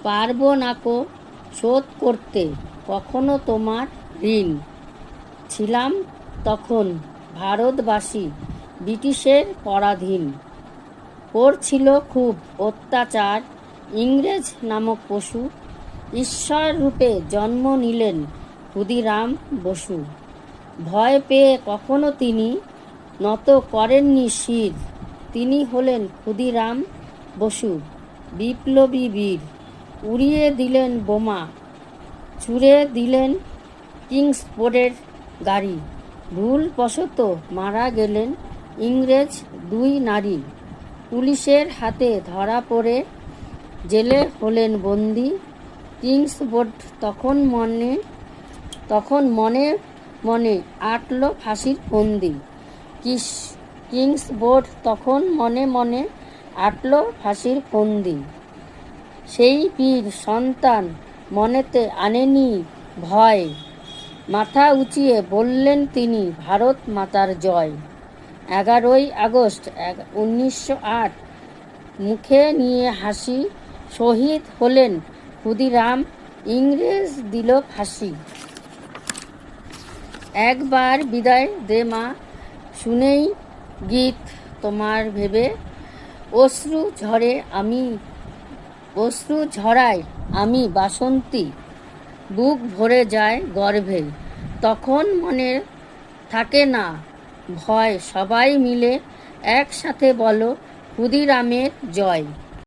পারবো নাকো শোধ করতে কখনো তোমার ঋণ। ছিলাম তখন ভারতবাসী ব্রিটিশের পরাধীন। করছিল খুব অত্যাচার ইংরেজ নামক পশু। ঈশ্বর রূপে জন্ম নিলেন ক্ষুদিরাম বসু। ভয় পেয়ে কখনো তিনি নত করেননি শির। তিনি হলেন ক্ষুদিরাম বসু, বিপ্লবী বীর। উড়িয়ে দিলেন বোমা, ছুঁড়ে দিলেন কিংসফোর্ডের গাড়ি। ভুলবশত মারা গেলেন ইংরেজ দুই নারী। পুলিশের হাতে ধরা পড়ে জেলে হলেন বন্দী। কিংসফোর্ড তখন মনে মনে আটল ফাঁসির ফন্দি। কিংসফোর্ড তখন মনে মনে আটল ফাঁসির ফন্দি। সেই বীর সন্তান মনেতে আনেনি ভয়। মাথা উঁচিয়ে বললেন তিনি, ভারত মাতার জয়। 11ই আগস্ট 1908 মুখে নিয়ে হাসি। শহীদ হলেন ক্ষুদিরাম, ইংরেজ দিল ফাঁসি। একবার বিদায় দে মা, শুনেই গীত তোমার ভেবে। অশ্রু ঝরায় আমি বাসন্তী, বুক ভরে যায় গর্ভে। তখন মনে থাকে না ভয়, সবাই মিলে একসাথে বলো ক্ষুদিরামের জয়।